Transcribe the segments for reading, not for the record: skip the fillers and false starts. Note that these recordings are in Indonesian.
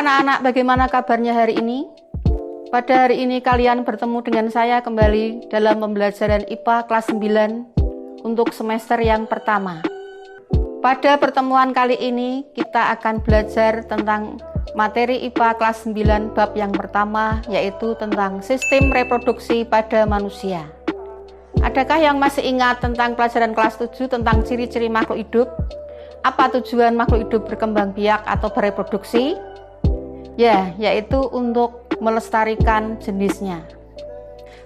anak-anak, bagaimana kabarnya hari ini? Pada hari ini kalian bertemu dengan saya kembali dalam pembelajaran IPA kelas 9 untuk semester yang pertama. Pada pertemuan kali ini kita akan belajar tentang materi IPA kelas 9 bab yang pertama, yaitu tentang sistem reproduksi pada manusia. Adakah yang masih ingat tentang pelajaran kelas 7 tentang ciri-ciri makhluk hidup? Apa tujuan makhluk hidup berkembang biak atau bereproduksi? Ya, yaitu untuk melestarikan jenisnya.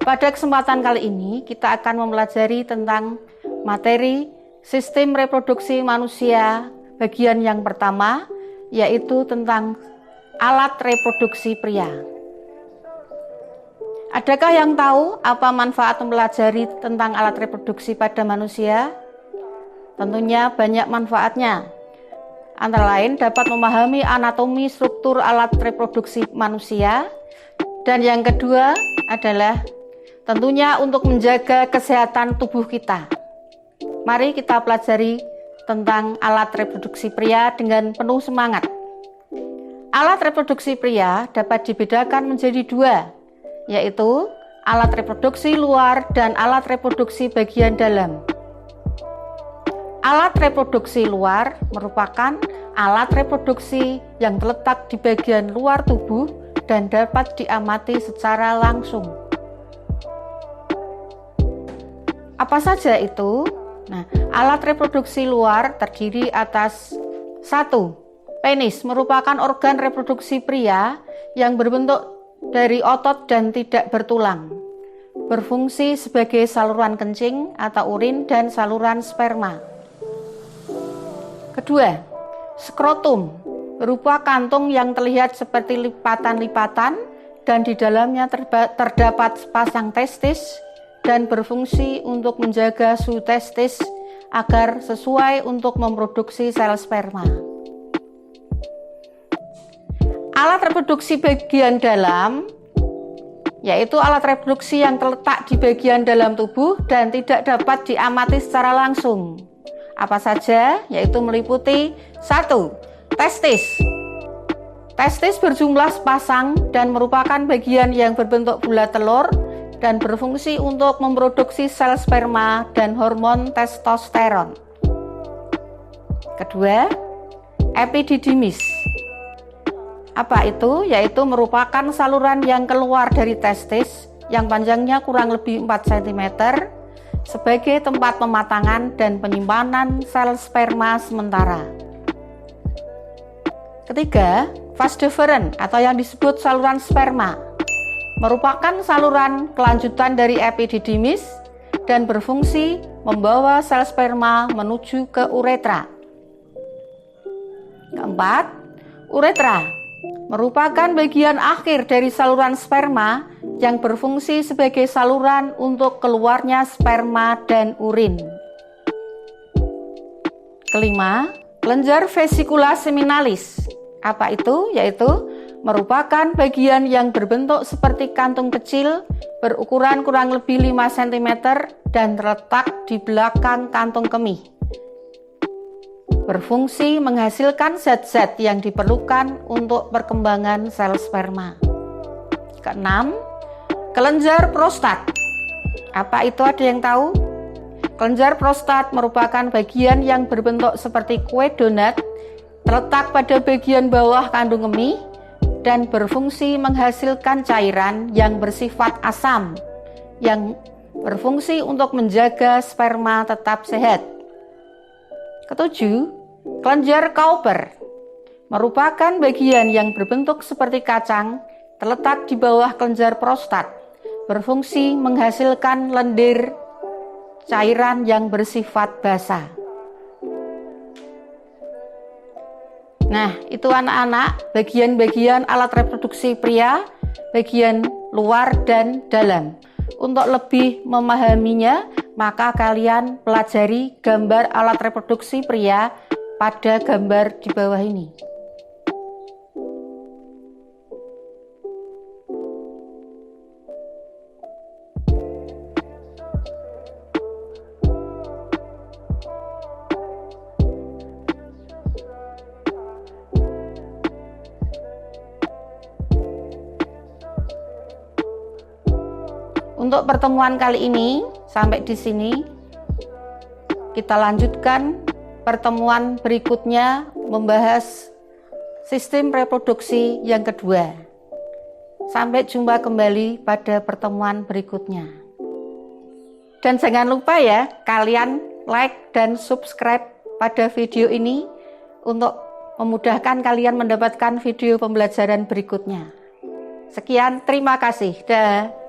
Pada kesempatan kali ini kita akan mempelajari tentang materi sistem reproduksi manusia bagian yang pertama, yaitu tentang alat reproduksi pria. Adakah yang tahu apa manfaat mempelajari tentang alat reproduksi pada manusia? Tentunya banyak manfaatnya. Antara lain dapat memahami anatomi struktur alat reproduksi manusia, dan yang kedua adalah tentunya untuk menjaga kesehatan tubuh kita. Mari kita pelajari tentang alat reproduksi pria dengan penuh semangat. Alat reproduksi pria dapat dibedakan menjadi dua, yaitu alat reproduksi luar dan alat reproduksi bagian dalam. Alat reproduksi luar merupakan alat reproduksi yang terletak di bagian luar tubuh dan dapat diamati secara langsung. Apa saja itu? Nah, alat reproduksi luar terdiri atas 1. Penis merupakan organ reproduksi pria yang berbentuk dari otot dan tidak bertulang. Berfungsi sebagai saluran kencing atau urin dan saluran sperma. Kedua, skrotum berupa kantung yang terlihat seperti lipatan-lipatan dan di dalamnya terdapat sepasang testis dan berfungsi untuk menjaga suhu testis agar sesuai untuk memproduksi sel sperma. Alat reproduksi bagian dalam yaitu alat reproduksi yang terletak di bagian dalam tubuh dan tidak dapat diamati secara langsung. Apa saja? Yaitu meliputi 1. Testis. Testis berjumlah sepasang dan merupakan bagian yang berbentuk bulat telur dan berfungsi untuk memproduksi sel sperma dan hormon testosteron. Kedua, epididymis. Apa itu? Yaitu merupakan saluran yang keluar dari testis yang panjangnya kurang lebih 4 cm sebagai tempat pematangan dan penyimpanan sel sperma sementara. Ketiga, vas deferens atau yang disebut saluran sperma merupakan saluran kelanjutan dari epididymis dan berfungsi membawa sel sperma menuju ke uretra. Keempat, uretra merupakan bagian akhir dari saluran sperma yang berfungsi sebagai saluran untuk keluarnya sperma dan urin. Kelima, kelenjar vesicula seminalis. Apa itu? Yaitu merupakan bagian yang berbentuk seperti kantung kecil berukuran kurang lebih 5 cm dan terletak di belakang kantung kemih. Berfungsi menghasilkan zat-zat yang diperlukan untuk perkembangan sel sperma. Keenam, kelenjar prostat. Apa itu, ada yang tahu? Kelenjar prostat merupakan bagian yang berbentuk seperti kue donat, terletak pada bagian bawah kandung kemih dan berfungsi menghasilkan cairan yang bersifat asam yang berfungsi untuk menjaga sperma tetap sehat. Ketujuh, kelenjar Cowper merupakan bagian yang berbentuk seperti kacang terletak di bawah kelenjar prostat, berfungsi menghasilkan lendir cairan yang bersifat basah. Nah, itu anak-anak bagian-bagian alat reproduksi pria, bagian luar dan dalam. Untuk lebih memahaminya, maka kalian pelajari gambar alat reproduksi pria pada gambar di bawah ini. Untuk pertemuan kali ini sampai di sini. Kita lanjutkan pertemuan berikutnya membahas sistem reproduksi yang kedua. Sampai jumpa kembali pada pertemuan berikutnya. Dan jangan lupa ya, kalian like dan subscribe pada video ini untuk memudahkan kalian mendapatkan video pembelajaran berikutnya. Sekian, terima kasih. Dah.